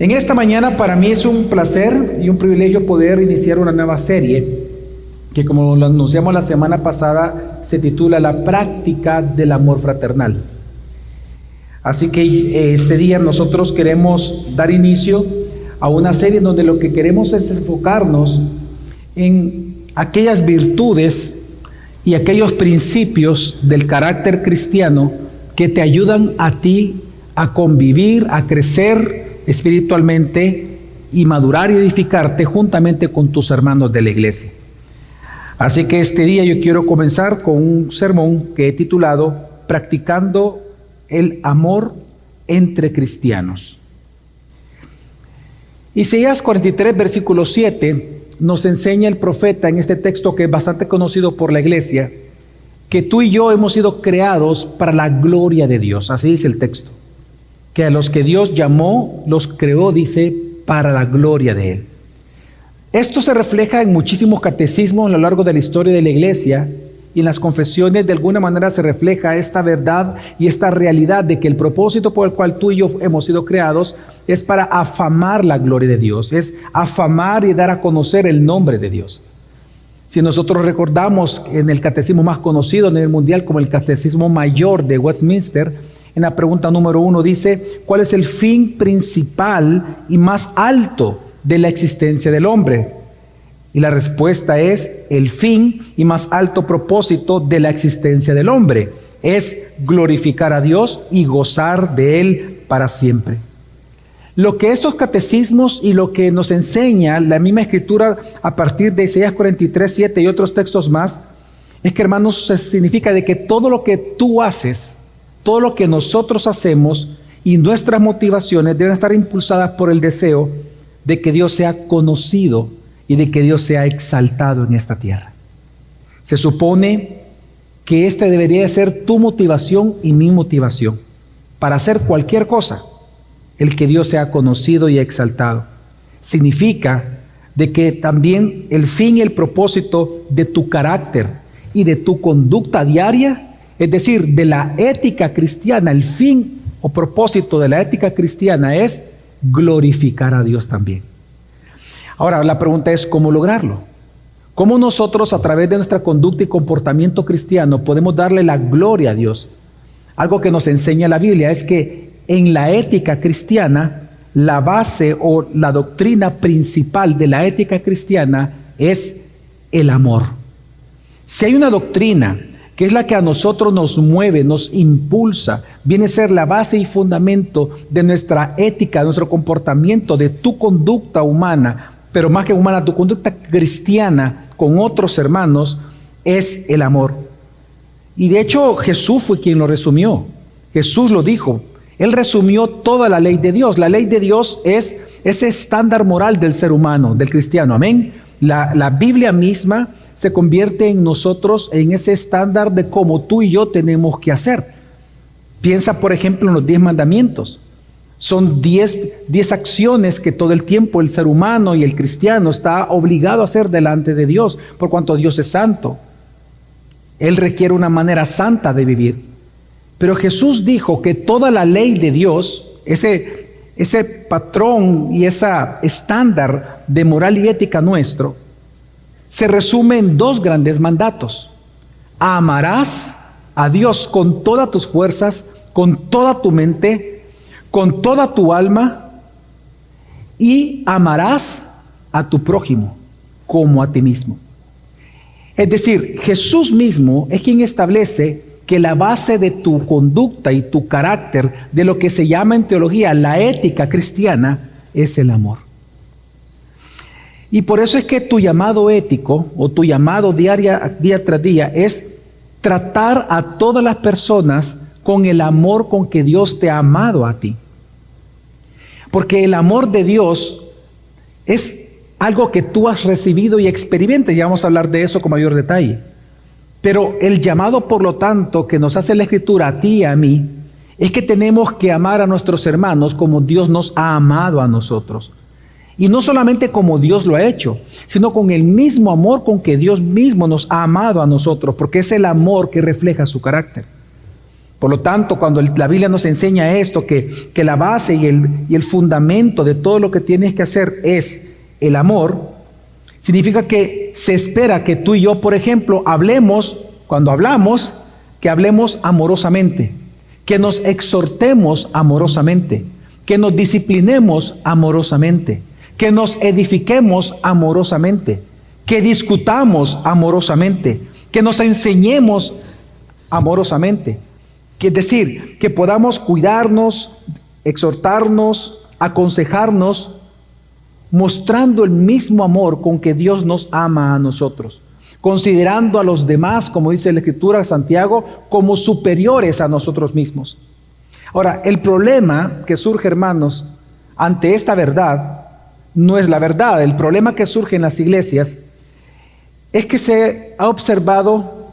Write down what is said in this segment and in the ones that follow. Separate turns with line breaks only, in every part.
En esta mañana para mí es un placer y un privilegio poder iniciar una nueva serie que, como lo anunciamos la semana pasada, se titula La práctica del amor fraternal. Así que este día nosotros queremos dar inicio a una serie en donde lo que queremos es enfocarnos en aquellas virtudes y aquellos principios del carácter cristiano que te ayudan a ti a convivir, a crecer espiritualmente y madurar y edificarte juntamente con tus hermanos de la iglesia. Así que este día yo quiero comenzar con un sermón que he titulado Practicando el amor entre cristianos. Isaías 43, versículo 7, nos enseña el profeta en este texto que es bastante conocido por la iglesia, que tú y yo hemos sido creados para la gloria de Dios. Así dice el texto. Que a los que Dios llamó, los creó, dice, para la gloria de Él. Esto se refleja en muchísimos catecismos a lo largo de la historia de la iglesia, y en las confesiones de alguna manera se refleja esta verdad y esta realidad de que el propósito por el cual tú y yo hemos sido creados es para afamar la gloria de Dios, es afamar y dar a conocer el nombre de Dios. Si nosotros recordamos en el catecismo más conocido a nivel mundial como el Catecismo Mayor de Westminster, en la pregunta número 1 dice, ¿cuál es el fin principal y más alto de la existencia del hombre? Y la respuesta es, el fin y más alto propósito de la existencia del hombre es glorificar a Dios y gozar de Él para siempre. Lo que estos catecismos y lo que nos enseña la misma Escritura a partir de Isaías 43, 7 y otros textos más, es que, hermanos, significa de que todo lo que tú haces, todo lo que nosotros hacemos y nuestras motivaciones deben estar impulsadas por el deseo de que Dios sea conocido y de que Dios sea exaltado en esta tierra. Se supone que esta debería ser tu motivación y mi motivación para hacer cualquier cosa, el que Dios sea conocido y exaltado. Significa de que también el fin y el propósito de tu carácter y de tu conducta diaria, es decir, de la ética cristiana, el fin o propósito de la ética cristiana es glorificar a Dios también. Ahora, la pregunta es, ¿cómo lograrlo? ¿Cómo nosotros a través de nuestra conducta y comportamiento cristiano podemos darle la gloria a Dios? Algo que nos enseña la Biblia es que en la ética cristiana, la base o la doctrina principal de la ética cristiana es el amor. Si hay una doctrina que es la que a nosotros nos mueve, nos impulsa, viene a ser la base y fundamento de nuestra ética, de nuestro comportamiento, de tu conducta humana, pero más que humana, tu conducta cristiana con otros hermanos, es el amor. Y de hecho Jesús fue quien lo resumió. Jesús lo dijo. Él resumió toda la ley de Dios. La ley de Dios es ese estándar moral del ser humano, del cristiano. Amén. La Biblia misma se convierte en nosotros en ese estándar de cómo tú y yo tenemos que hacer. Piensa, por ejemplo, en los 10 mandamientos. Son 10 acciones que todo el tiempo el ser humano y el cristiano está obligado a hacer delante de Dios, por cuanto Dios es santo. Él requiere una manera santa de vivir. Pero Jesús dijo que toda la ley de Dios, ese patrón y ese estándar de moral y ética nuestro, se resume en 2 grandes mandatos. Amarás a Dios con todas tus fuerzas, con toda tu mente, con toda tu alma, y amarás a tu prójimo como a ti mismo. Es decir, Jesús mismo es quien establece que la base de tu conducta y tu carácter, de lo que se llama en teología la ética cristiana, es el amor. Y por eso es que tu llamado ético o tu llamado día tras día es tratar a todas las personas con el amor con que Dios te ha amado a ti. Porque el amor de Dios es algo que tú has recibido y experimentas. Ya vamos a hablar de eso con mayor detalle. Pero el llamado, por lo tanto, que nos hace la Escritura a ti y a mí, es que tenemos que amar a nuestros hermanos como Dios nos ha amado a nosotros. Y no solamente como Dios lo ha hecho, sino con el mismo amor con que Dios mismo nos ha amado a nosotros, porque es el amor que refleja su carácter. Por lo tanto, cuando la Biblia nos enseña esto, que la base y el fundamento de todo lo que tienes que hacer es el amor, significa que se espera que tú y yo, por ejemplo, hablemos, cuando hablamos, que hablemos amorosamente, que nos exhortemos amorosamente, que nos disciplinemos amorosamente, que nos edifiquemos amorosamente, que discutamos amorosamente, que nos enseñemos amorosamente. Es decir, que podamos cuidarnos, exhortarnos, aconsejarnos, mostrando el mismo amor con que Dios nos ama a nosotros, considerando a los demás, como dice la Escritura de Santiago, como superiores a nosotros mismos. Ahora, el problema que surge, hermanos, ante esta verdad, no es la verdad. El problema que surge en las iglesias es que se ha observado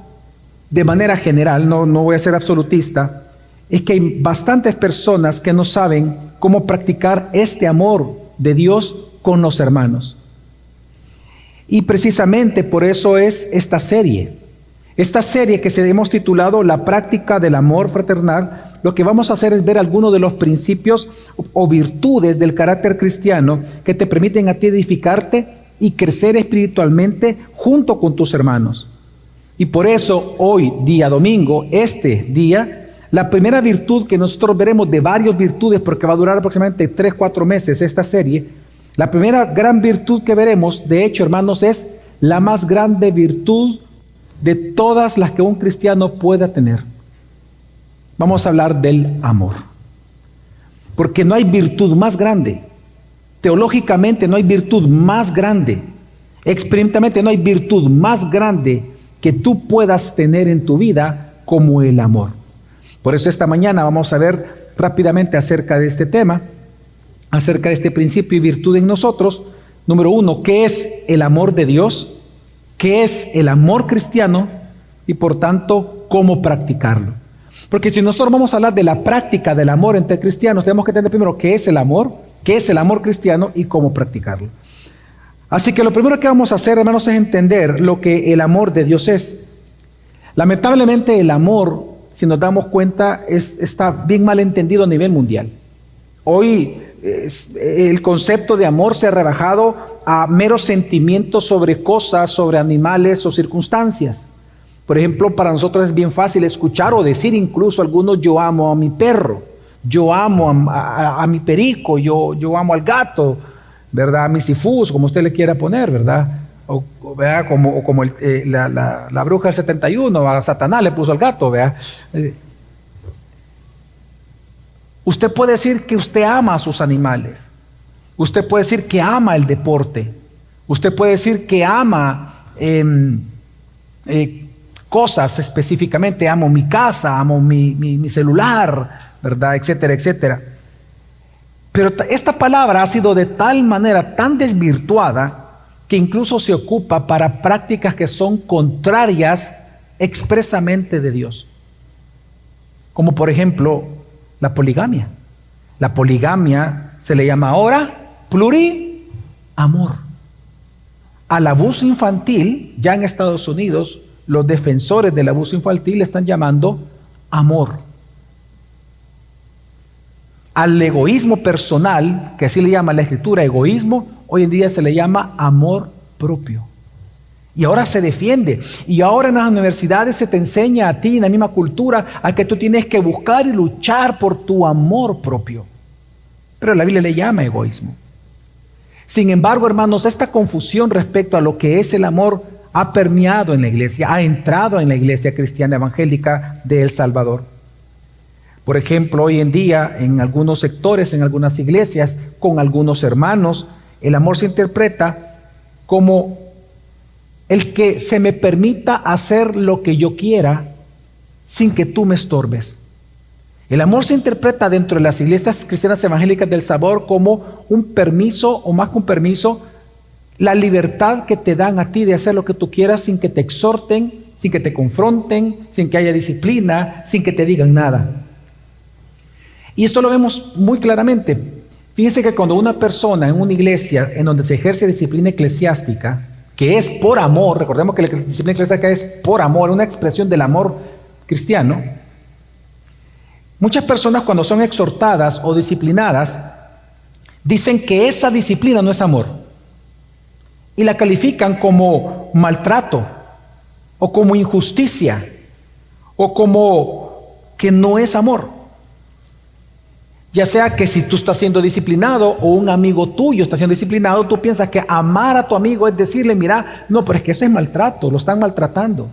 de manera general, no voy a ser absolutista, es que hay bastantes personas que no saben cómo practicar este amor de Dios con los hermanos. Y precisamente por eso es esta serie que se hemos titulado La práctica del amor fraternal. Lo que vamos a hacer es ver algunos de los principios o virtudes del carácter cristiano que te permiten a ti edificarte y crecer espiritualmente junto con tus hermanos. Y por eso hoy, día domingo, este día, la primera virtud que nosotros veremos de varias virtudes, porque va a durar aproximadamente 3-4 meses esta serie, la primera gran virtud que veremos, de hecho, hermanos, es la más grande virtud de todas las que un cristiano pueda tener. Vamos a hablar del amor. Porque no hay virtud más grande. Teológicamente no hay virtud más grande. Experimentalmente no hay virtud más grande que tú puedas tener en tu vida como el amor. Por eso esta mañana vamos a ver rápidamente acerca de este tema, acerca de este principio y virtud en nosotros. Número 1, ¿qué es el amor de Dios? ¿Qué es el amor cristiano? Y por tanto, ¿cómo practicarlo? Porque si nosotros vamos a hablar de la práctica del amor entre cristianos, tenemos que entender primero qué es el amor cristiano y cómo practicarlo. Así que lo primero que vamos a hacer, hermanos, es entender lo que el amor de Dios es. Lamentablemente el amor, si nos damos cuenta, está bien mal entendido a nivel mundial. Hoy el concepto de amor se ha rebajado a meros sentimientos sobre cosas, sobre animales o circunstancias. Por ejemplo, para nosotros es bien fácil escuchar o decir incluso algunos: yo amo a mi perro, yo amo a mi perico, yo amo al gato, ¿verdad? A mi sifus, como usted le quiera poner, ¿verdad? ¿Verdad? Como la bruja del 71, a Satanás le puso al gato, ¿verdad? Usted puede decir que usted ama a sus animales. Usted puede decir que ama el deporte. Usted puede decir que ama cosas específicamente. Amo mi casa, amo mi celular, ¿verdad? Etcétera, etcétera. Pero esta palabra ha sido de tal manera tan desvirtuada que incluso se ocupa para prácticas que son contrarias expresamente de Dios. Como por ejemplo la poligamia. La poligamia se le llama ahora pluriamor. Al abuso infantil, ya en Estados Unidos, los defensores del abuso infantil le están llamando amor. Al egoísmo personal, que así le llama la Escritura egoísmo, hoy en día se le llama amor propio. Y ahora se defiende. Y ahora en las universidades se te enseña a ti, en la misma cultura, a que tú tienes que buscar y luchar por tu amor propio. Pero la Biblia le llama egoísmo. Sin embargo, hermanos, esta confusión respecto a lo que es el amor ha permeado en la iglesia, ha entrado en la iglesia cristiana evangélica de El Salvador. Por ejemplo, hoy en día, en algunos sectores, en algunas iglesias, con algunos hermanos, el amor se interpreta como el que se me permita hacer lo que yo quiera sin que tú me estorbes. El amor se interpreta dentro de las iglesias cristianas evangélicas del Salvador como un permiso, o más que un permiso, la libertad que te dan a ti de hacer lo que tú quieras sin que te exhorten, sin que te confronten, sin que haya disciplina, sin que te digan nada. Y esto lo vemos muy claramente. Fíjense que cuando una persona en una iglesia en donde se ejerce disciplina eclesiástica, que es por amor, recordemos que la disciplina eclesiástica es por amor, una expresión del amor cristiano, Muchas personas cuando son exhortadas o disciplinadas, dicen que esa disciplina no es amor. Y la califican como maltrato, o como injusticia, o como que no es amor. Ya sea que si tú estás siendo disciplinado o un amigo tuyo está siendo disciplinado, tú piensas que amar a tu amigo es decirle, mira, no, pero es que ese es maltrato, lo están maltratando.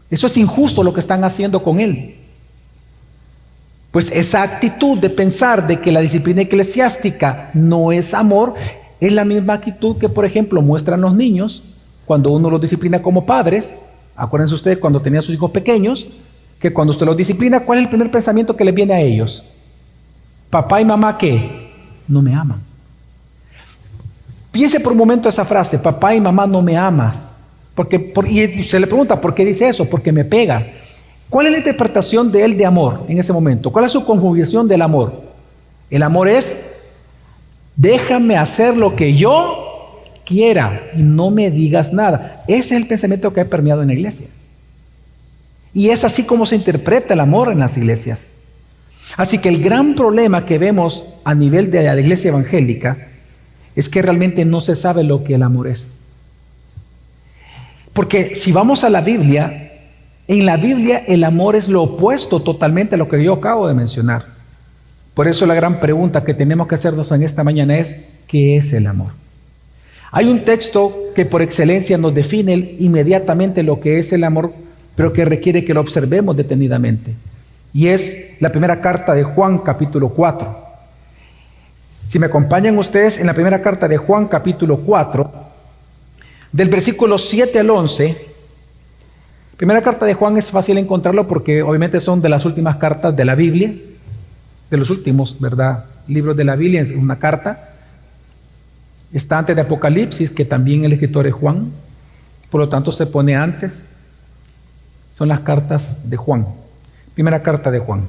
Eso es injusto lo que están haciendo con él. Pues esa actitud de pensar de que la disciplina eclesiástica no es amor, es la misma actitud que, por ejemplo, muestran los niños cuando uno los disciplina como padres. Acuérdense ustedes cuando tenía sus hijos pequeños, que cuando usted los disciplina, ¿cuál es el primer pensamiento que les viene a ellos? Papá y mamá, ¿qué? No me aman. Piense por un momento esa frase, papá y mamá no me amas. Y se le pregunta, ¿por qué dice eso? Porque me pegas. ¿Cuál es la interpretación de él de amor en ese momento? ¿Cuál es su conjugación del amor? El amor es, déjame hacer lo que yo quiera y no me digas nada. Ese es el pensamiento que ha permeado en la iglesia. Y es así como se interpreta el amor en las iglesias. Así que el gran problema que vemos a nivel de la iglesia evangélica es que realmente no se sabe lo que el amor es. Porque si vamos a la Biblia, en la Biblia el amor es lo opuesto totalmente a lo que yo acabo de mencionar. Por eso la gran pregunta que tenemos que hacernos en esta mañana es, ¿qué es el amor? Hay un texto que por excelencia nos define inmediatamente lo que es el amor, pero que requiere que lo observemos detenidamente. Y es la primera carta de Juan, capítulo 4. Si me acompañan ustedes en la primera carta de Juan, capítulo 4, del versículo 7 al 11. Primera carta de Juan es fácil encontrarlo porque obviamente son de las últimas cartas de la Biblia, de los últimos, ¿verdad?, libros de la Biblia, es una carta. Está antes de Apocalipsis, que también el escritor es Juan, por lo tanto se pone antes. Son las cartas de Juan. Primera carta de Juan.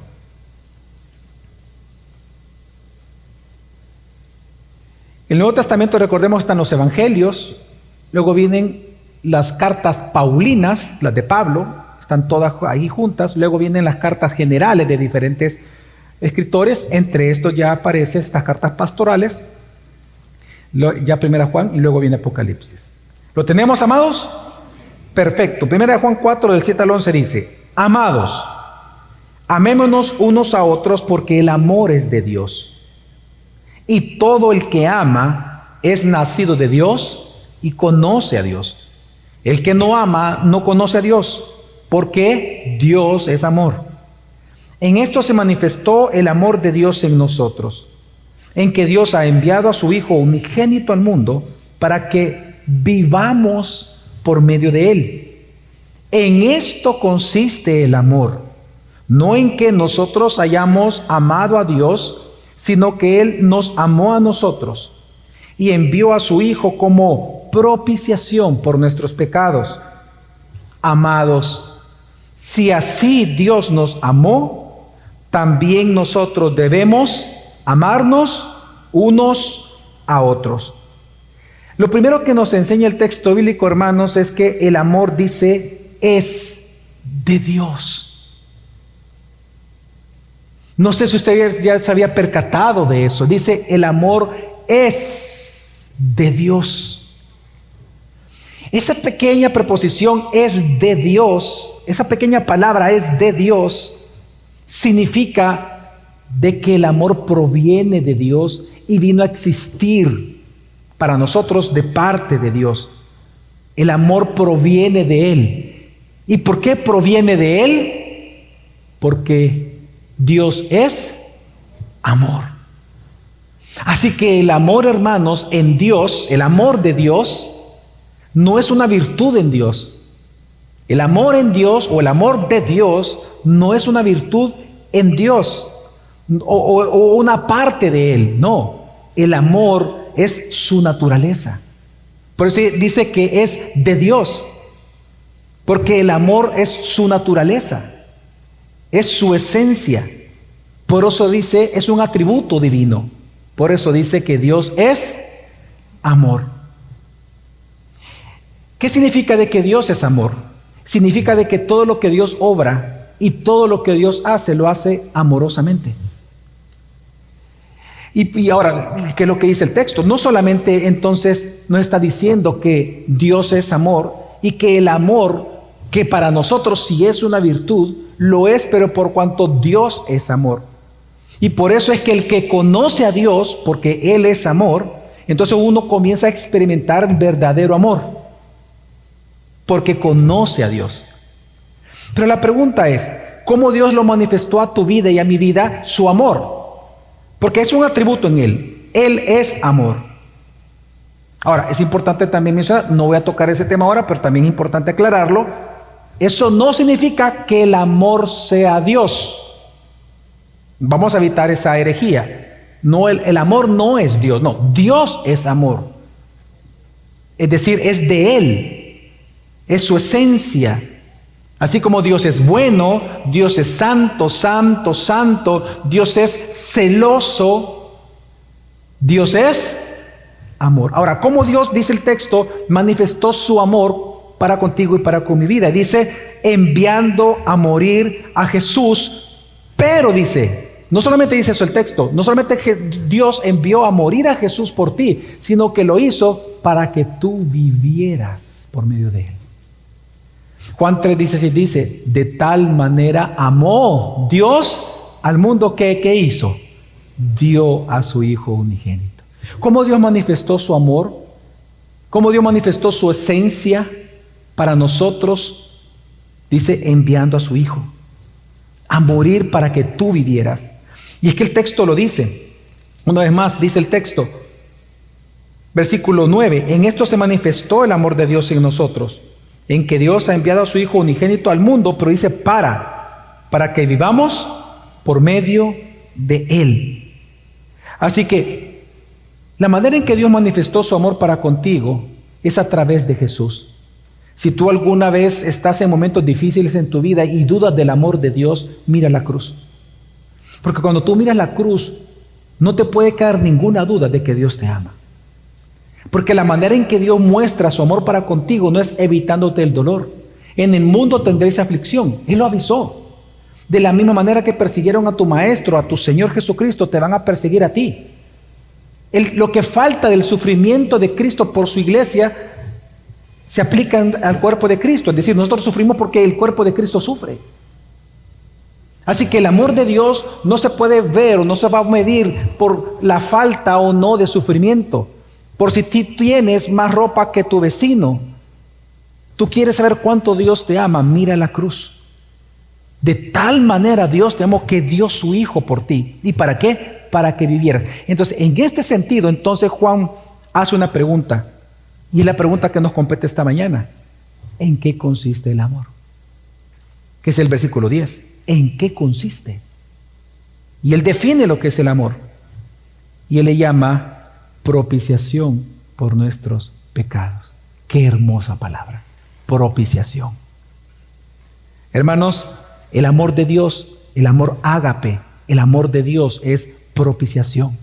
El Nuevo Testamento, recordemos, están los evangelios, luego vienen las cartas paulinas, las de Pablo, están todas ahí juntas, luego vienen las cartas generales de diferentes escritores, entre estos ya aparecen estas cartas pastorales, ya primera Juan y luego viene Apocalipsis. ¿Lo tenemos, amados? Perfecto. Primera Juan 4 del 7 al 11 dice, amados, amémonos unos a otros porque el amor es de Dios. Y todo el que ama es nacido de Dios y conoce a Dios. El que no ama no conoce a Dios, porque Dios es amor. En esto se manifestó el amor de Dios en nosotros, en que Dios ha enviado a su Hijo unigénito al mundo para que vivamos por medio de Él. En esto consiste el amor, no en que nosotros hayamos amado a Dios, sino que Él nos amó a nosotros y envió a su Hijo como propiciación por nuestros pecados. Amados, si así Dios nos amó, también nosotros debemos amarnos unos a otros. Lo primero que nos enseña el texto bíblico, hermanos, es que el amor, dice, es de Dios. No sé si usted ya se había percatado de eso. Dice, el amor es de Dios. Esa pequeña preposición es de Dios, esa pequeña palabra es de Dios, significa de que el amor proviene de Dios y vino a existir para nosotros de parte de Dios. El amor proviene de Él. ¿Y por qué proviene de Él? Porque Dios es amor. Así que el amor, hermanos, en Dios, el amor de Dios, no es una virtud en Dios. El amor en Dios o el amor de Dios no es una virtud en Dios o una parte de Él. No, el amor es su naturaleza. Por eso dice que es de Dios, porque el amor es su naturaleza, es su esencia. Por eso dice, es un atributo divino. Por eso dice que Dios es amor. ¿Qué significa de que Dios es amor? Significa de que todo lo que Dios obra y todo lo que Dios hace, lo hace amorosamente. Y ahora, ¿qué es lo que dice el texto? No solamente entonces nos está diciendo que Dios es amor y que el amor, que para nosotros sí es una virtud, lo es, pero por cuanto Dios es amor. Y por eso es que el que conoce a Dios, porque Él es amor, entonces uno comienza a experimentar verdadero amor, porque conoce a Dios. Pero la pregunta es, ¿cómo Dios lo manifestó a tu vida y a mi vida? Su amor. Porque es un atributo en Él. Él es amor. Ahora, es importante también mencionar, no voy a tocar ese tema ahora, pero también es importante aclararlo. Eso no significa que el amor sea Dios. Vamos a evitar esa herejía. No, el amor no es Dios, no, Dios es amor. Es decir, es de Él, es su esencia. Así como Dios es bueno, Dios es santo, santo, santo, Dios es celoso, Dios es amor. Ahora, ¿cómo Dios, dice el texto, manifestó su amor para contigo y para con mi vida? Dice, enviando a morir a Jesús, pero dice, no solamente dice eso el texto, no solamente que Dios envió a morir a Jesús por ti, sino que lo hizo para que tú vivieras por medio de Él. Juan 3:16 dice, de tal manera amó Dios al mundo que, ¿qué hizo? Dio a su Hijo unigénito. ¿Cómo Dios manifestó su amor? ¿Cómo Dios manifestó su esencia para nosotros? Dice, enviando a su Hijo a morir para que tú vivieras. Y es que el texto lo dice. Una vez más, dice el texto, versículo 9, en esto se manifestó el amor de Dios en nosotros, en que Dios ha enviado a su Hijo unigénito al mundo, pero dice para que vivamos por medio de Él. Así que la manera en que Dios manifestó su amor para contigo es a través de Jesús. Si tú alguna vez estás en momentos difíciles en tu vida y dudas del amor de Dios, mira la cruz. Porque cuando tú miras la cruz, no te puede caer ninguna duda de que Dios te ama. Porque la manera en que Dios muestra su amor para contigo no es evitándote el dolor. En el mundo tendréis aflicción. Él lo avisó. De la misma manera que persiguieron a tu Maestro, a tu Señor Jesucristo, te van a perseguir a ti. Lo que falta del sufrimiento de Cristo por su iglesia se aplica al cuerpo de Cristo. Es decir, nosotros sufrimos porque el cuerpo de Cristo sufre. Así que el amor de Dios no se puede ver o no se va a medir por la falta o no de sufrimiento. Por si tú tienes más ropa que tu vecino. Tú quieres saber cuánto Dios te ama, mira la cruz. De tal manera Dios te amó que dio su Hijo por ti. ¿Y para qué? Para que vivieras. Entonces, en este sentido, entonces Juan hace una pregunta. Y es la pregunta que nos compete esta mañana. ¿En qué consiste el amor? Que es el versículo 10. ¿En qué consiste? Y él define lo que es el amor. Y él le llama propiciación por nuestros pecados. Qué hermosa palabra. Propiciación. Hermanos, el amor de Dios, el amor ágape, el amor de Dios es propiciación.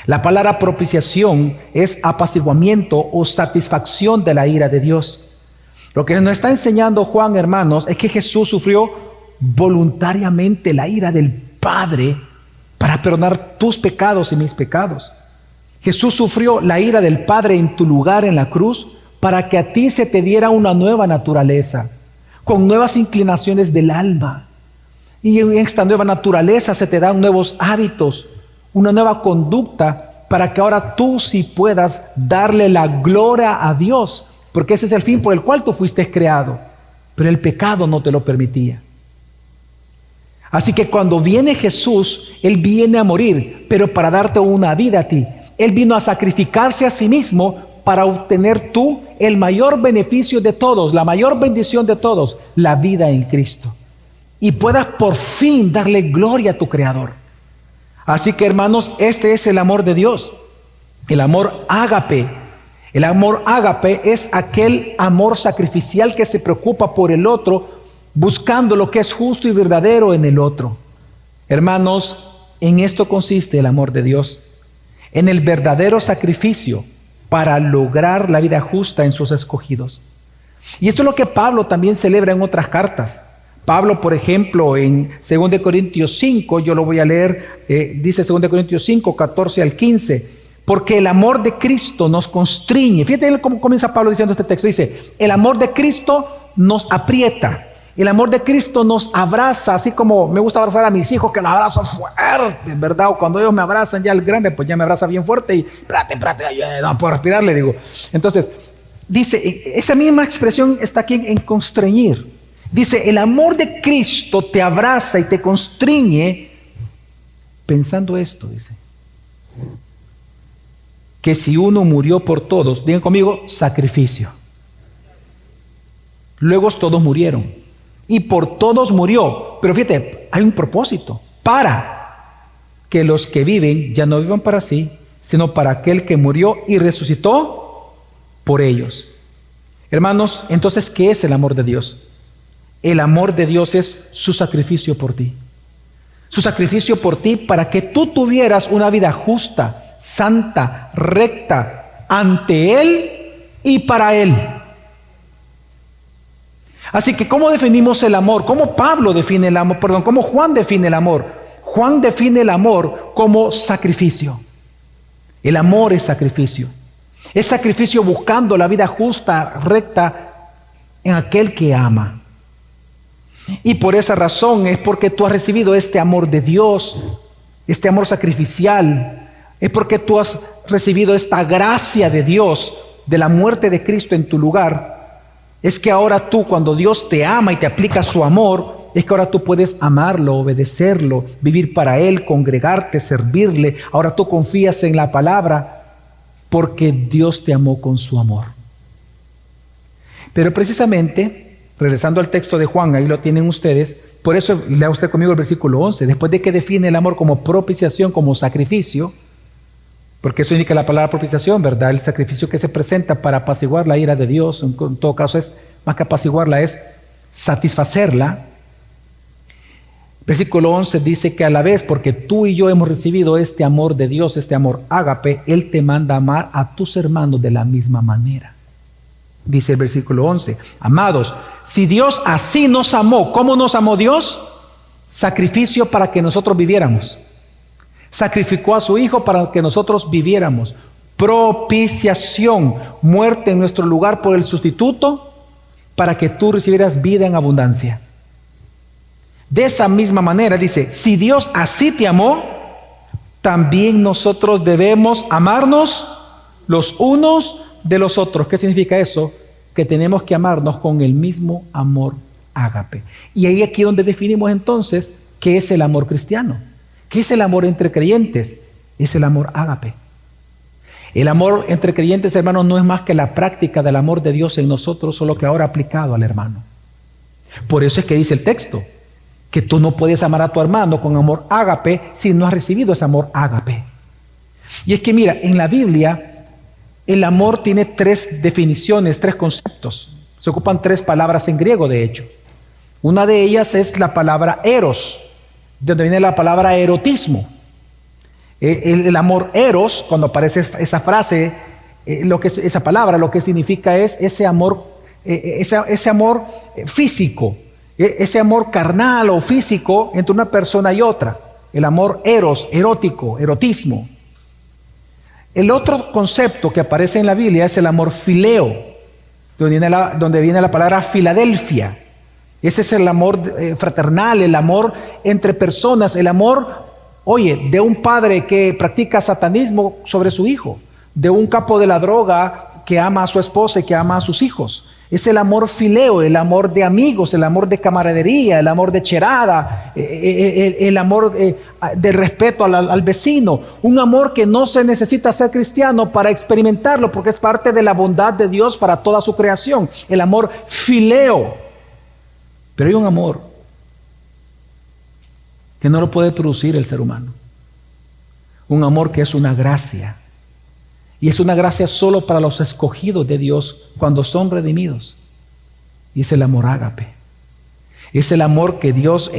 La palabra propiciación es apaciguamiento o satisfacción de la ira de Dios. Lo que nos está enseñando Juan, hermanos, es que Jesús sufrió voluntariamente la ira del Padre para perdonar tus pecados y mis pecados. Jesús sufrió la ira del Padre en tu lugar en la cruz para que a ti se te diera una nueva naturaleza, con nuevas inclinaciones del alma. Y en esta nueva naturaleza se te dan nuevos hábitos, una nueva conducta, para que ahora tú sí puedas darle la gloria a Dios, porque ese es el fin por el cual tú fuiste creado, pero el pecado no te lo permitía. Así que cuando viene Jesús, Él viene a morir, pero para darte una vida a ti. Él vino a sacrificarse a sí mismo para obtener tú el mayor beneficio de todos, la mayor bendición de todos, la vida en Cristo. Y puedas por fin darle gloria a tu Creador. Así que, hermanos, este es el amor de Dios, el amor ágape. El amor ágape es aquel amor sacrificial que se preocupa por el otro, buscando lo que es justo y verdadero en el otro. Hermanos, en esto consiste el amor de Dios, en el verdadero sacrificio para lograr la vida justa en sus escogidos. Y esto es lo que Pablo también celebra en otras cartas. Pablo, por ejemplo, en 2 Corintios 5, yo lo voy a leer, dice 2 Corintios 5, 14 al 15, porque el amor de Cristo nos constriñe. Fíjate cómo comienza Pablo diciendo este texto. Dice, el amor de Cristo nos aprieta. El amor de Cristo nos abraza, así como me gusta abrazar a mis hijos, que los abrazo fuerte, ¿verdad? O cuando ellos me abrazan ya el grande, pues ya me abraza bien fuerte y espérate, no puedo respirar, le digo. Entonces, dice, esa misma expresión está aquí en constreñir. Dice, el amor de Cristo te abraza y te constriñe pensando esto, dice. Que si uno murió por todos, digan conmigo, sacrificio. Luego todos murieron. Y por todos murió. Pero fíjate, hay un propósito. Para que los que viven ya no vivan para sí, sino para aquel que murió y resucitó por ellos. Hermanos, entonces, ¿qué es el amor de Dios? El amor de Dios es su sacrificio por ti. Su sacrificio por ti para que tú tuvieras una vida justa, santa, recta, ante Él y para Él. Así que, ¿cómo definimos el amor? ¿Cómo Pablo define el amor? Perdón, ¿cómo Juan define el amor? Juan define el amor como sacrificio. El amor es sacrificio. Es sacrificio buscando la vida justa, recta en aquel que ama. Y por esa razón es porque tú has recibido este amor de Dios, este amor sacrificial. Es porque tú has recibido esta gracia de Dios, de la muerte de Cristo en tu lugar. Es que ahora tú, cuando Dios te ama y te aplica su amor, es que ahora tú puedes amarlo, obedecerlo, vivir para Él, congregarte, servirle. Ahora tú confías en la palabra porque Dios te amó con su amor. Pero precisamente, regresando al texto de Juan, ahí lo tienen ustedes, por eso lea usted conmigo el versículo 11, después de que define el amor como propiciación, como sacrificio, porque eso indica la palabra propiciación, ¿verdad? El sacrificio que se presenta para apaciguar la ira de Dios, en todo caso es más que apaciguarla, es satisfacerla. Versículo 11 dice que a la vez, porque tú y yo hemos recibido este amor de Dios, este amor ágape, Él te manda a amar a tus hermanos de la misma manera. Dice el versículo 11, amados, si Dios así nos amó, ¿cómo nos amó Dios? Sacrificio para que nosotros viviéramos. Sacrificó a su Hijo para que nosotros viviéramos. Propiciación, muerte en nuestro lugar por el sustituto, para que tú recibieras vida en abundancia. De esa misma manera dice, si Dios así te amó, también nosotros debemos amarnos los unos de los otros. ¿Qué significa eso? Que tenemos que amarnos con el mismo amor ágape. Y ahí aquí donde definimos entonces qué es el amor cristiano. ¿Qué es el amor entre creyentes? Es el amor ágape. El amor entre creyentes, hermanos, no es más que la práctica del amor de Dios en nosotros, solo que ahora aplicado al hermano. Por eso es que dice el texto, que tú no puedes amar a tu hermano con amor ágape si no has recibido ese amor ágape. Y es que mira, en la Biblia, el amor tiene tres definiciones, tres conceptos. Se ocupan tres palabras en griego, de hecho. Una de ellas es la palabra eros, de donde viene la palabra erotismo. El amor eros, cuando aparece esa frase, esa palabra, lo que significa es ese amor físico, ese amor carnal o físico entre una persona y otra. El amor eros, erótico, erotismo. El otro concepto que aparece en la Biblia es el amor fileo, donde viene la palabra Filadelfia. Ese es el amor fraternal, el amor entre personas, el amor, oye, de un padre que practica satanismo sobre su hijo, de un capo de la droga que ama a su esposa y que ama a sus hijos. Es el amor fileo, el amor de amigos, el amor de camaradería, el amor de cherada, el amor de respeto al vecino. Un amor que no se necesita ser cristiano para experimentarlo, porque es parte de la bondad de Dios para toda su creación. El amor fileo. Pero hay un amor que no lo puede producir el ser humano. Un amor que es una gracia. Y es una gracia solo para los escogidos de Dios cuando son redimidos. Y es el amor ágape. Es el amor que Dios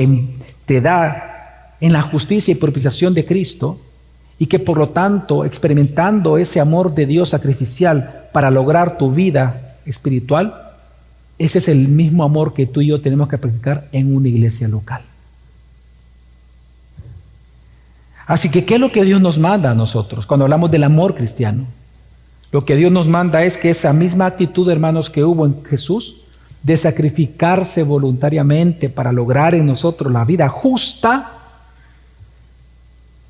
te da en la justicia y propiciación de Cristo, y que por lo tanto, experimentando ese amor de Dios sacrificial para lograr tu vida espiritual, ese es el mismo amor que tú y yo tenemos que practicar en una iglesia local. Así que, ¿qué es lo que Dios nos manda a nosotros cuando hablamos del amor cristiano? Lo que Dios nos manda es que esa misma actitud, hermanos, que hubo en Jesús, de sacrificarse voluntariamente para lograr en nosotros la vida justa,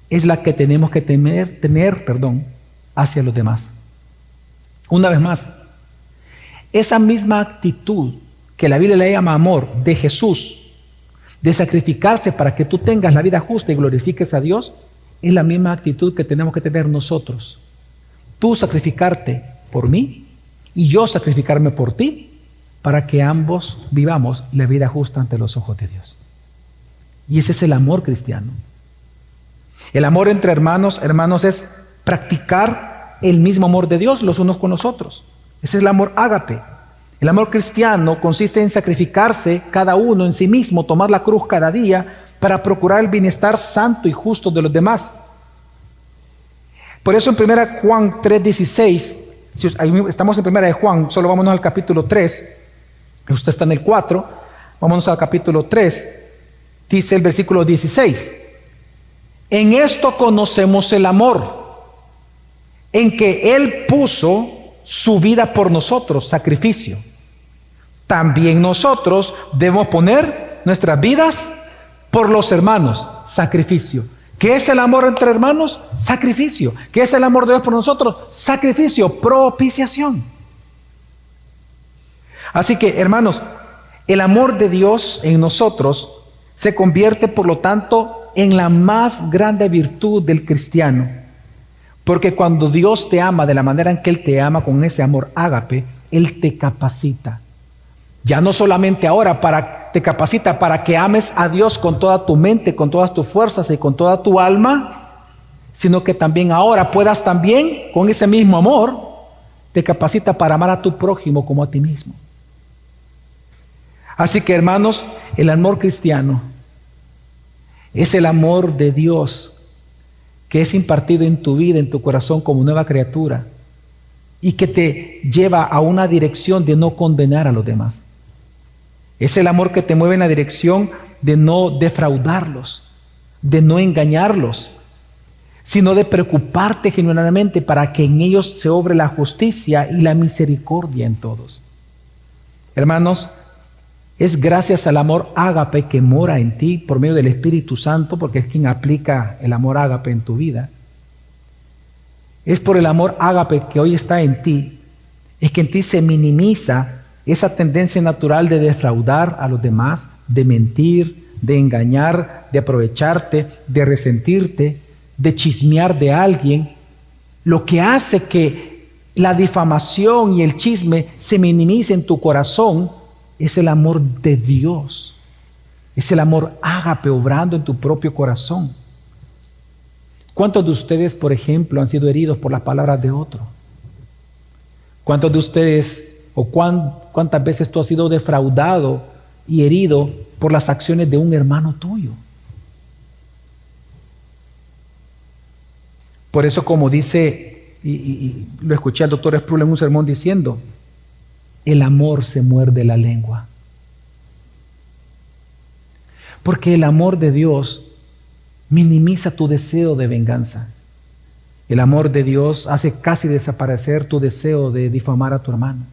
es la que tenemos que tener, hacia los demás. Una vez más, esa misma actitud que la Biblia le llama amor de Jesús, de sacrificarse para que tú tengas la vida justa y glorifiques a Dios, es la misma actitud que tenemos que tener nosotros. Tú sacrificarte por mí y yo sacrificarme por ti, para que ambos vivamos la vida justa ante los ojos de Dios. Y ese es el amor cristiano. El amor entre hermanos, es practicar el mismo amor de Dios los unos con los otros. Ese es el amor ágape. El amor cristiano consiste en sacrificarse cada uno en sí mismo, tomar la cruz cada día para procurar el bienestar santo y justo de los demás. Por eso en 1 Juan 3:16, si estamos en 1 Juan, solo vámonos al capítulo 3, usted está en el 4, vámonos al capítulo 3, dice el versículo 16, en esto conocemos el amor, en que Él puso su vida por nosotros, sacrificio. También nosotros debemos poner nuestras vidas por los hermanos, sacrificio. ¿Qué es el amor entre hermanos? Sacrificio. ¿Qué es el amor de Dios por nosotros? Sacrificio, propiciación. Así que, hermanos, el amor de Dios en nosotros se convierte, por lo tanto, en la más grande virtud del cristiano. Porque cuando Dios te ama de la manera en que Él te ama, con ese amor ágape, Él te capacita. Ya no solamente ahora te capacita para que ames a Dios con toda tu mente, con todas tus fuerzas y con toda tu alma, sino que también ahora puedas también, con ese mismo amor, te capacita para amar a tu prójimo como a ti mismo. Así que, hermanos, el amor cristiano es el amor de Dios que es impartido en tu vida, en tu corazón como nueva criatura, y que te lleva a una dirección de no condenar a los demás. Es el amor que te mueve en la dirección de no defraudarlos, de no engañarlos, sino de preocuparte genuinamente para que en ellos se obre la justicia y la misericordia en todos. Hermanos, es gracias al amor ágape que mora en ti por medio del Espíritu Santo, porque es quien aplica el amor ágape en tu vida. Es por el amor ágape que hoy está en ti, es que en ti se minimiza esa tendencia natural de defraudar a los demás, de mentir, de engañar, de aprovecharte, de resentirte, de chismear de alguien, lo que hace que la difamación y el chisme se minimice en tu corazón es el amor de Dios, es el amor ágape obrando en tu propio corazón. ¿Cuántos de ustedes, por ejemplo, han sido heridos por las palabras de otro? ¿Cuántos de ustedes o cuántas veces tú has sido defraudado y herido por las acciones de un hermano tuyo? Por eso, como dice, y lo escuché al doctor Sproul en un sermón diciendo, el amor se muerde la lengua. Porque el amor de Dios minimiza tu deseo de venganza. El amor de Dios hace casi desaparecer tu deseo de difamar a tu hermano.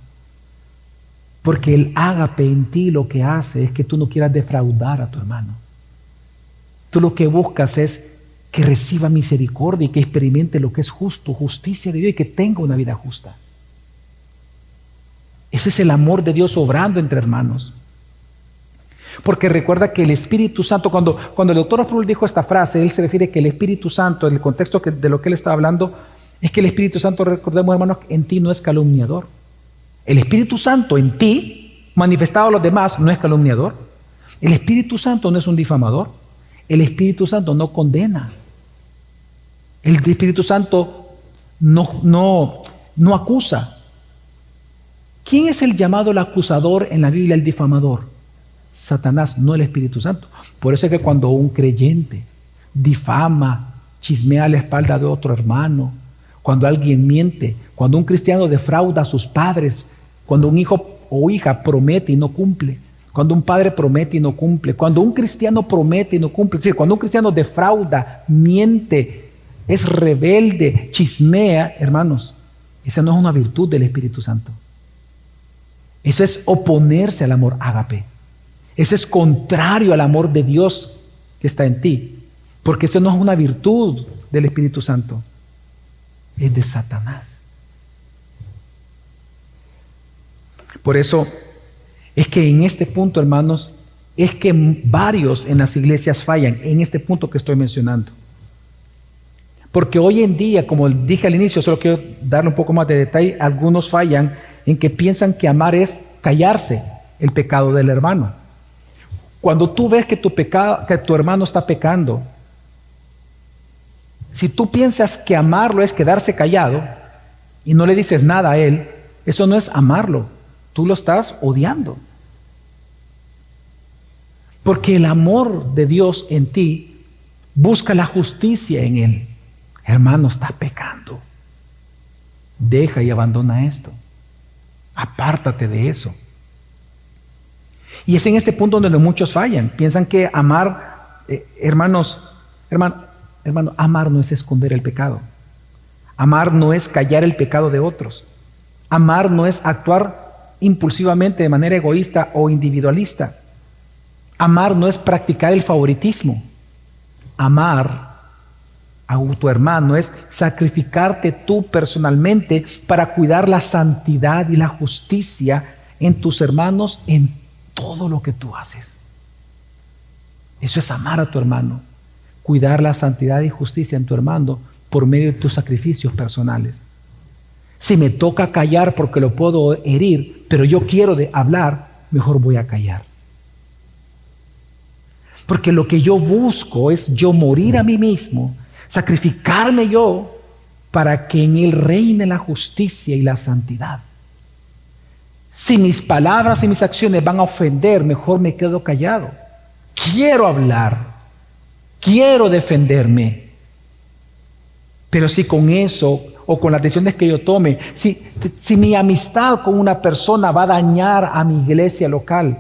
Porque el ágape en ti lo que hace es que tú no quieras defraudar a tu hermano. Tú lo que buscas es que reciba misericordia y que experimente lo que es justo, justicia de Dios, y que tenga una vida justa. Ese es el amor de Dios obrando entre hermanos. Porque recuerda que el Espíritu Santo, cuando el doctor Sproul dijo esta frase, él se refiere que el Espíritu Santo, en el contexto de lo que él estaba hablando, es que el Espíritu Santo, recordemos, hermanos, en ti no es calumniador. El Espíritu Santo en ti, manifestado a los demás, no es calumniador. El Espíritu Santo no es un difamador. El Espíritu Santo no condena. El Espíritu Santo no acusa. ¿Quién es el llamado el acusador en la Biblia, el difamador? Satanás, no el Espíritu Santo. Por eso es que cuando un creyente difama, chismea a la espalda de otro hermano, cuando alguien miente, cuando un cristiano defrauda a sus padres, cuando un hijo o hija promete y no cumple, cuando un padre promete y no cumple, cuando un cristiano promete y no cumple, es decir, cuando un cristiano defrauda, miente, es rebelde, chismea, hermanos, esa no es una virtud del Espíritu Santo. Eso es oponerse al amor ágape. Eso es contrario al amor de Dios que está en ti, porque eso no es una virtud del Espíritu Santo, es de Satanás. Por eso es que en este punto, hermanos, es que varios en las iglesias fallan en este punto que estoy mencionando. Porque hoy en día, como dije al inicio, solo quiero darle un poco más de detalle, algunos fallan en que piensan que amar es callarse el pecado del hermano. Cuando tú ves que tu hermano está pecando, si tú piensas que amarlo es quedarse callado y no le dices nada a él, eso no es amarlo, tú lo estás odiando. Porque el amor de Dios en ti busca la justicia en él. Hermano, estás pecando. Deja y abandona esto. Apártate de eso. Y es en este punto donde muchos fallan. Piensan que amar, hermano, amar no es esconder el pecado. Amar no es callar el pecado de otros. Amar no es actuar impulsivamente de manera egoísta o individualista. Amar no es practicar el favoritismo. Amar a tu hermano es sacrificarte tú personalmente para cuidar la santidad y la justicia en tus hermanos en todo lo que tú haces. Eso es amar a tu hermano, cuidar la santidad y justicia en tu hermano por medio de tus sacrificios personales. Si me toca callar porque lo puedo herir, pero yo quiero hablar, mejor voy a callar. Porque lo que yo busco es yo morir a mí mismo, sacrificarme yo para que en él reine la justicia y la santidad. Si mis palabras y mis acciones van a ofender, mejor me quedo callado. Quiero hablar, quiero defenderme. Pero si con eso o con las decisiones que yo tome, si mi amistad con una persona va a dañar a mi iglesia local,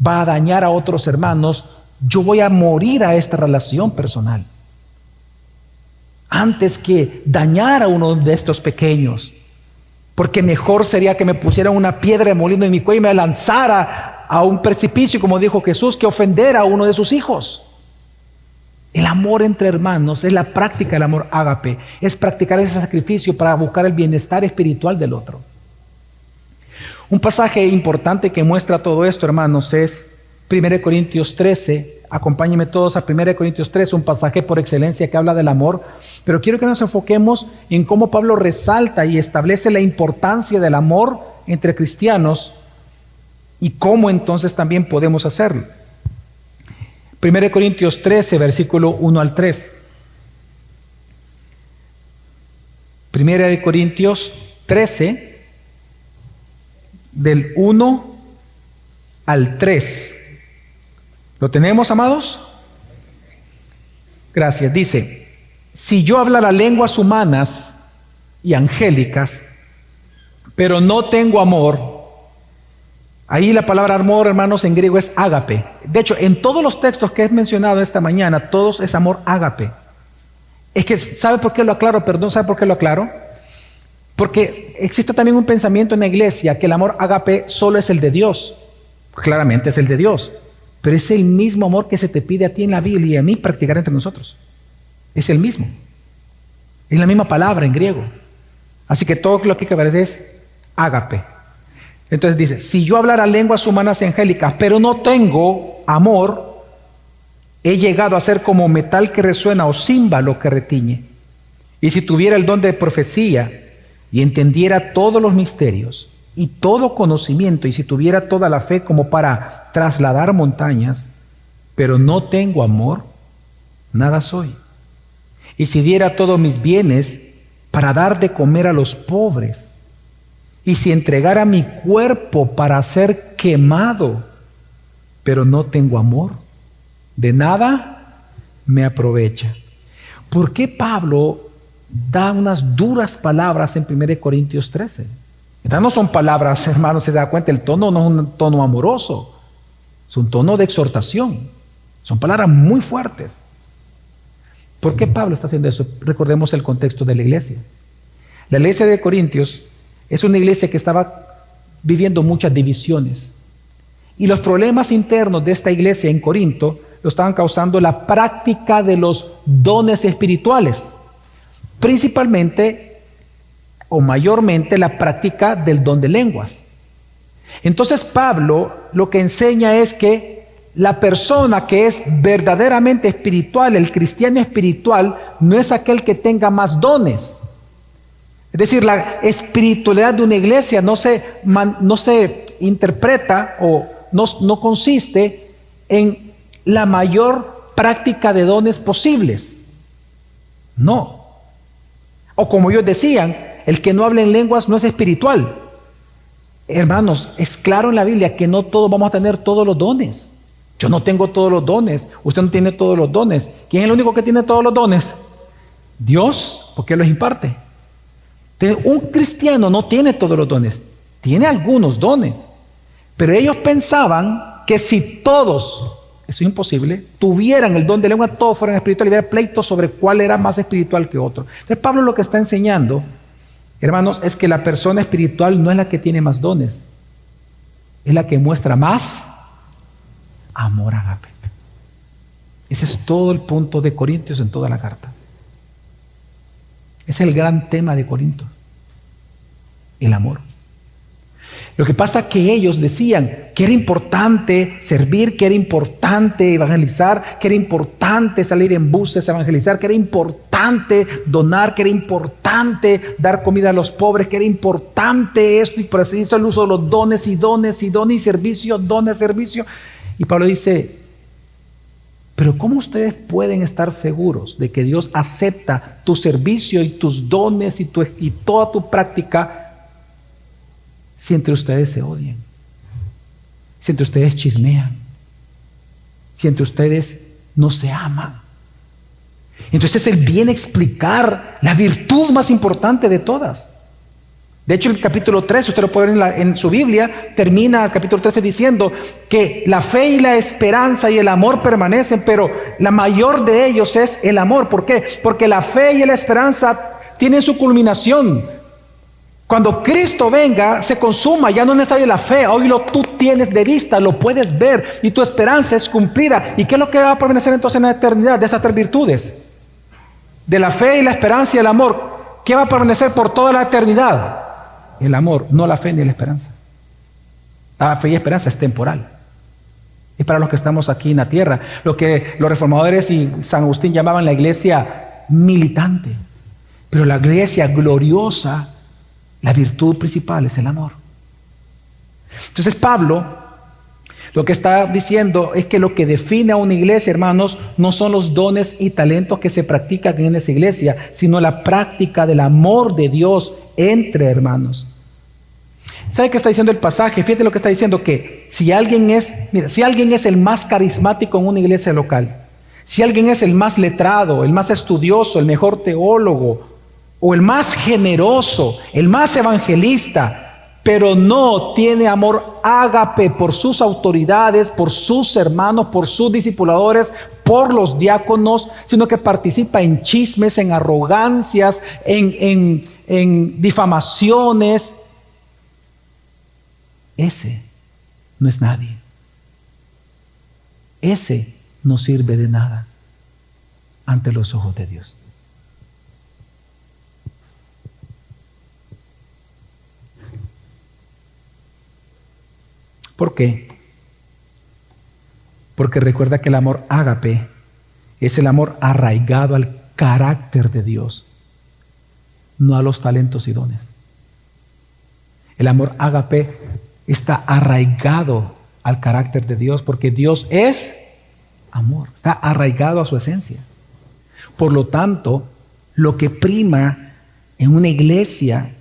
va a dañar a otros hermanos, yo voy a morir a esta relación personal antes que dañar a uno de estos pequeños. Porque mejor sería que me pusieran una piedra de molino en mi cuello y me lanzara a un precipicio, como dijo Jesús, que ofender a uno de sus hijos. El amor entre hermanos es la práctica del amor ágape, es practicar ese sacrificio para buscar el bienestar espiritual del otro. Un pasaje importante que muestra todo esto, hermanos, es 1 Corintios 13. Acompáñenme todos a 1 Corintios 13, un pasaje por excelencia que habla del amor, pero quiero que nos enfoquemos en cómo Pablo resalta y establece la importancia del amor entre cristianos y cómo entonces también podemos hacerlo. 1 Corintios 13, versículo 1 al 3. 1 Corintios 13, del 1 al 3. ¿Lo tenemos, amados? Gracias. Dice, si yo hablara lenguas humanas y angélicas, pero no tengo amor, ahí la palabra amor, hermanos, en griego es ágape. De hecho, en todos los textos que he mencionado esta mañana, todos es amor ágape. Es que, ¿sabe por qué lo aclaro? Perdón, ¿sabe por qué lo aclaro? Porque existe también un pensamiento en la iglesia que el amor ágape solo es el de Dios. Claramente es el de Dios. Pero es el mismo amor que se te pide a ti en la Biblia y a mí practicar entre nosotros. Es el mismo. Es la misma palabra en griego. Así que todo lo que aparece es ágape. Entonces dice, si yo hablara lenguas humanas y angélicas, pero no tengo amor, he llegado a ser como metal que resuena o címbalo que retiñe. Y si tuviera el don de profecía y entendiera todos los misterios y todo conocimiento, y si tuviera toda la fe como para trasladar montañas, pero no tengo amor, nada soy. Y si diera todos mis bienes para dar de comer a los pobres, y si entregara mi cuerpo para ser quemado, pero no tengo amor, de nada me aprovecha. ¿Por qué Pablo da unas duras palabras en 1 Corintios 13? Estas no son palabras, hermanos, se da cuenta, el tono no es un tono amoroso, es un tono de exhortación. Son palabras muy fuertes. ¿Por qué Pablo está haciendo eso? Recordemos el contexto de la iglesia. La iglesia de Corintios es una iglesia que estaba viviendo muchas divisiones. Y los problemas internos de esta iglesia en Corinto lo estaban causando la práctica de los dones espirituales. Principalmente o mayormente la práctica del don de lenguas. Entonces Pablo lo que enseña es que la persona que es verdaderamente espiritual, el cristiano espiritual, no es aquel que tenga más dones. Es decir, la espiritualidad de una iglesia no se interpreta o no consiste en la mayor práctica de dones posibles. No. O como ellos decían, el que no habla en lenguas no es espiritual. Hermanos, es claro en la Biblia que no todos vamos a tener todos los dones. Yo no tengo todos los dones, usted no tiene todos los dones. ¿Quién es el único que tiene todos los dones? Dios, porque Él los imparte. Un cristiano no tiene todos los dones, tiene algunos dones. Pero ellos pensaban que si todos, eso es imposible, tuvieran el don de lengua, todos fueran espirituales, y hubiera pleitos sobre cuál era más espiritual que otro. Entonces Pablo lo que está enseñando, hermanos, es que la persona espiritual no es la que tiene más dones, es la que muestra más amor ágape. Ese es todo el punto de Corintios en toda la carta. Es el gran tema de Corinto, el amor. Lo que pasa es que ellos decían que era importante servir, que era importante evangelizar, que era importante salir en buses a evangelizar, que era importante donar, que era importante dar comida a los pobres, que era importante esto, y por así hizo el uso de los dones y dones y dones y servicio, dones, servicio. Y Pablo dice, pero ¿cómo ustedes pueden estar seguros de que Dios acepta tu servicio y tus dones y toda tu práctica si entre ustedes se odian, si entre ustedes chismean, si entre ustedes no se aman? Entonces Él viene a explicar la virtud más importante de todas. De hecho, el capítulo 13, usted lo puede ver en su Biblia, termina el capítulo 13 diciendo que la fe y la esperanza y el amor permanecen, pero la mayor de ellos es el amor. ¿Por qué? Porque la fe y la esperanza tienen su culminación. Cuando Cristo venga, se consuma, ya no es necesario la fe, hoy tú tienes de vista, lo puedes ver y tu esperanza es cumplida. ¿Y qué es lo que va a permanecer entonces en la eternidad de estas tres virtudes? De la fe y la esperanza y el amor. ¿Qué va a permanecer por toda la eternidad? El amor, no la fe ni la esperanza. La fe y esperanza es temporal. Es para los que estamos aquí en la tierra. Lo que los reformadores y San Agustín llamaban la iglesia militante. Pero la iglesia gloriosa, la virtud principal es el amor. Entonces Pablo lo que está diciendo es que lo que define a una iglesia, hermanos, no son los dones y talentos que se practican en esa iglesia, sino la práctica del amor de Dios entre hermanos. ¿Sabe qué está diciendo el pasaje? Fíjate lo que está diciendo, que si alguien es el más carismático en una iglesia local, si alguien es el más letrado, el más estudioso, el mejor teólogo, o el más generoso, el más evangelista, pero no tiene amor ágape por sus autoridades, por sus hermanos, por sus discipuladores, por los diáconos, sino que participa en chismes, en arrogancias, en difamaciones, ese no es nadie. Ese no sirve de nada ante los ojos de Dios. ¿Por qué? Porque recuerda que el amor ágape es el amor arraigado al carácter de Dios, no a los talentos y dones. El amor ágape está arraigado al carácter de Dios porque Dios es amor, está arraigado a su esencia. Por lo tanto, lo que prima en una iglesia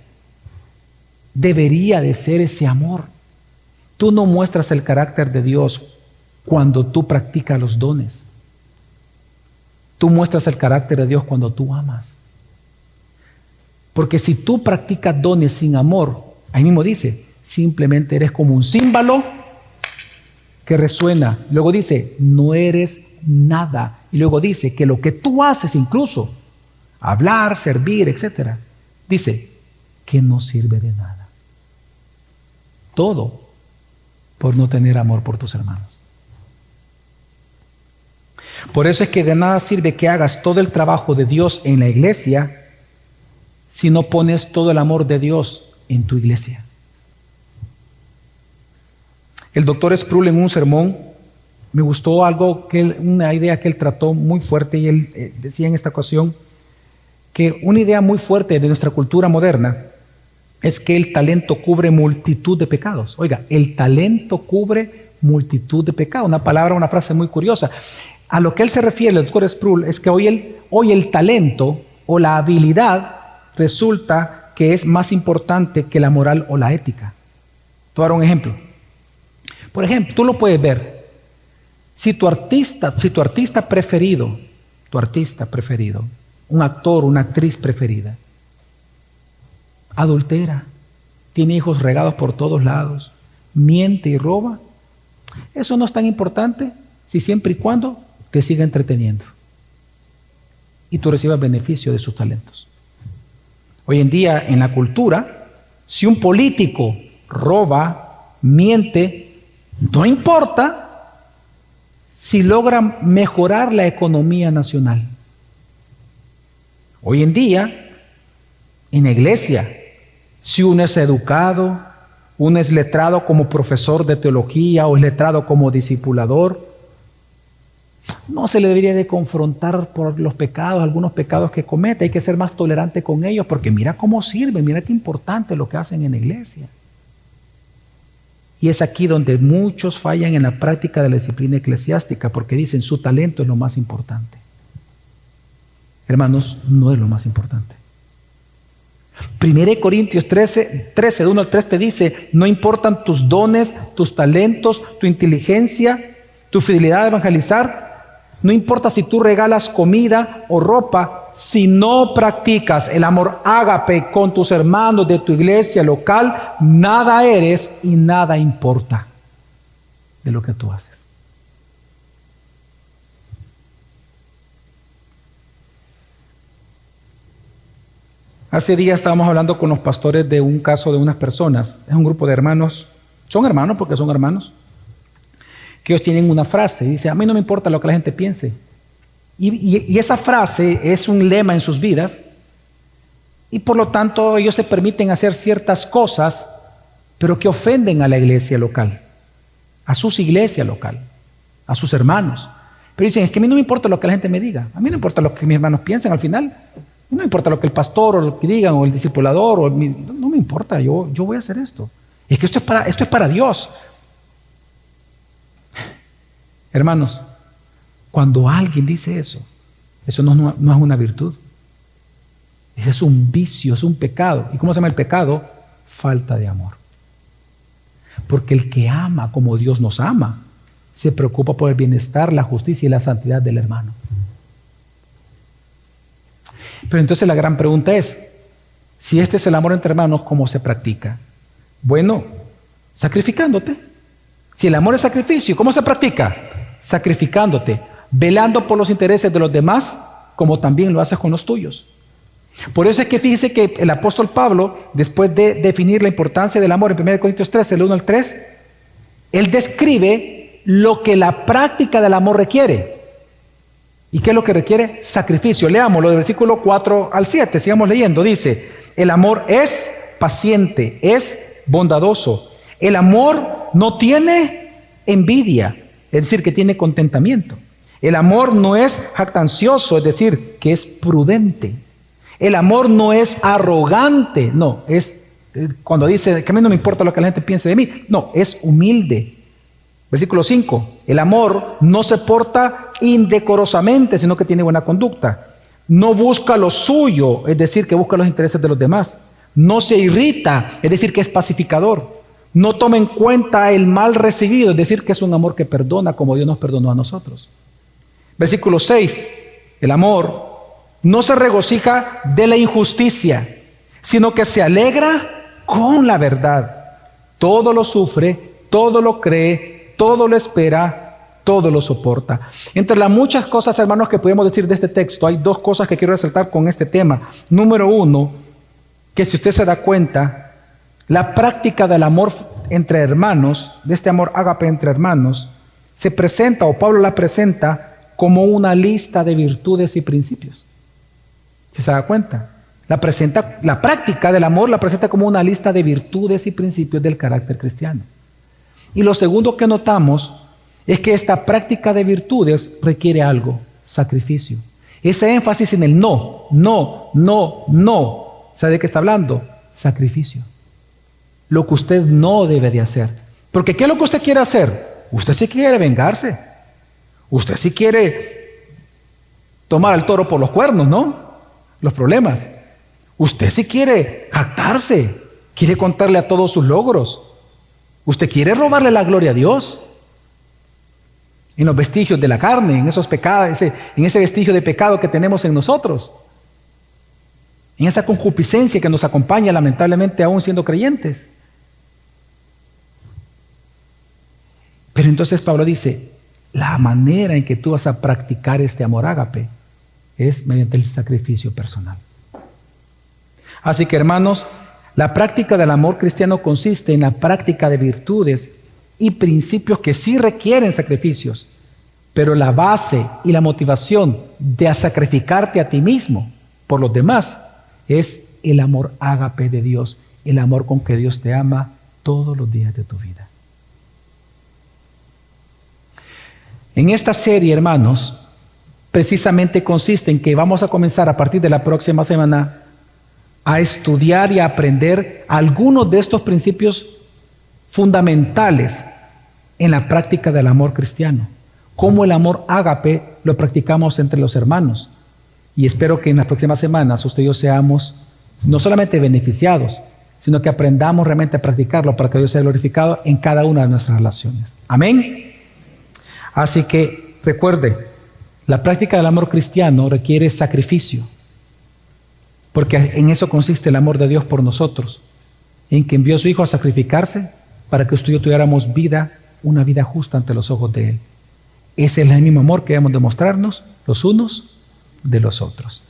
debería de ser ese amor. Tú no muestras el carácter de Dios cuando tú practicas los dones. Tú muestras el carácter de Dios cuando tú amas. Porque si tú practicas dones sin amor, Ahí mismo dice, simplemente eres como un címbalo que resuena. Luego dice, no eres nada. Y luego dice que lo que tú haces incluso, hablar, servir, etcétera, dice que no sirve de nada. Todo por no tener amor por tus hermanos. Por eso es que de nada sirve que hagas todo el trabajo de Dios en la iglesia si no pones todo el amor de Dios en tu iglesia. El doctor Sproul en un sermón, me gustó algo, una idea que él trató muy fuerte, y él decía en esta ocasión que una idea muy fuerte de nuestra cultura moderna es que el talento cubre multitud de pecados. Oiga, el talento cubre multitud de pecados. Una palabra, una frase muy curiosa. A lo que él se refiere, el doctor Sproul, es que hoy el talento o la habilidad resulta que es más importante que la moral o la ética. Te voy a dar un ejemplo. Por ejemplo, tú lo puedes ver. Si tu artista preferido, un actor, una actriz preferida, adultera, tiene hijos regados por todos lados, miente y roba, eso no es tan importante si siempre y cuando te siga entreteniendo y tú recibas beneficio de sus talentos. Hoy en día en la cultura, si un político roba, miente, no importa si logra mejorar la economía nacional. Hoy en día, en la iglesia, si uno es educado, uno es letrado como profesor de teología o es letrado como discipulador, no se le debería de confrontar por los pecados, algunos pecados que comete. Hay que ser más tolerante con ellos porque mira cómo sirven, mira qué importante lo que hacen en la iglesia. Y es aquí donde muchos fallan en la práctica de la disciplina eclesiástica porque dicen su talento es lo más importante. Hermanos, no es lo más importante. 1 Corintios 13, de 1 al 3 te dice, no importan tus dones, tus talentos, tu inteligencia, tu fidelidad a evangelizar. No importa si tú regalas comida o ropa, si no practicas el amor ágape con tus hermanos de tu iglesia local, nada eres y nada importa de lo que tú haces. Hace días estábamos hablando con los pastores de un caso de unas personas, es un grupo de hermanos, son hermanos porque son hermanos, que ellos tienen una frase, dice, a mí no me importa lo que la gente piense. Y esa frase es un lema en sus vidas, y por lo tanto ellos se permiten hacer ciertas cosas, pero que ofenden a la iglesia local, a sus iglesias local, a sus hermanos. Pero dicen, es que a mí no me importa lo que la gente me diga, a mí no importa lo que mis hermanos piensen al final, no me importa lo que el pastor o lo que digan, o el discipulador, no me importa, yo voy a hacer esto. Es que esto es para Dios. Hermanos, cuando alguien dice eso no es una virtud. Ese es un vicio, es un pecado. ¿Y cómo se llama el pecado? Falta de amor. Porque el que ama como Dios nos ama, se preocupa por el bienestar, la justicia y la santidad del hermano. Pero entonces la gran pregunta es, si este es el amor entre hermanos, ¿cómo se practica? Bueno, sacrificándote. Si el amor es sacrificio, ¿cómo se practica? Sacrificándote, velando por los intereses de los demás, como también lo haces con los tuyos. Por eso es que fíjese que el apóstol Pablo, después de definir la importancia del amor en 1 Corintios 13, del 1 al 3, él describe lo que la práctica del amor requiere. ¿Y qué es lo que requiere? Sacrificio. Leámoslo del versículo 4 al 7, sigamos leyendo. Dice, el amor es paciente, es bondadoso. El amor no tiene envidia, es decir, que tiene contentamiento. El amor no es jactancioso, es decir, que es prudente. El amor no es arrogante, no, es cuando dice que a mí no me importa lo que la gente piense de mí, no, es humilde. Versículo 5, el amor no se porta indecorosamente, sino que tiene buena conducta. No busca lo suyo, es decir, que busca los intereses de los demás. No se irrita, es decir, que es pacificador. No toma en cuenta el mal recibido, es decir, que es un amor que perdona como Dios nos perdonó a nosotros. Versículo 6, el amor no se regocija de la injusticia, sino que se alegra con la verdad. Todo lo sufre, todo lo cree, todo lo espera, todo lo soporta. Entre las muchas cosas, hermanos, que podemos decir de este texto, hay dos cosas que quiero resaltar con este tema. Número uno, que si usted se da cuenta, la práctica del amor entre hermanos, de este amor ágape entre hermanos, se presenta, o Pablo la presenta, como una lista de virtudes y principios. ¿Sí se da cuenta? La práctica del amor la presenta como una lista de virtudes y principios del carácter cristiano. Y lo segundo que notamos es que esta práctica de virtudes requiere algo, sacrificio. Ese énfasis en el no, no, no, no. ¿Sabe de qué está hablando? Sacrificio. Lo que usted no debe de hacer. Porque ¿qué es lo que usted quiere hacer? Usted sí quiere vengarse. Usted sí quiere tomar al toro por los cuernos, ¿no? Los problemas. Usted sí quiere jactarse. Quiere contarle a todos sus logros. Usted quiere robarle la gloria a Dios. En los vestigios de la carne, en esos pecados, en ese vestigio de pecado que tenemos en nosotros. En esa concupiscencia que nos acompaña lamentablemente aún siendo creyentes. Pero entonces Pablo dice, la manera en que tú vas a practicar este amor ágape es mediante el sacrificio personal. Así que, hermanos, la práctica del amor cristiano consiste en la práctica de virtudes y principios que sí requieren sacrificios, pero la base y la motivación de sacrificarte a ti mismo por los demás es el amor ágape de Dios, el amor con que Dios te ama todos los días de tu vida. En esta serie, hermanos, precisamente consiste en que vamos a comenzar a partir de la próxima semana a estudiar y a aprender algunos de estos principios fundamentales en la práctica del amor cristiano. Cómo el amor ágape lo practicamos entre los hermanos. Y espero que en las próximas semanas usted y yo seamos no solamente beneficiados, sino que aprendamos realmente a practicarlo para que Dios sea glorificado en cada una de nuestras relaciones. Amén. Así que recuerde, la práctica del amor cristiano requiere sacrificio, porque en eso consiste el amor de Dios por nosotros, en que envió a su Hijo a sacrificarse para que usted y yo tuviéramos vida, una vida justa ante los ojos de Él. Ese es el mismo amor que debemos demostrarnos los unos de los otros.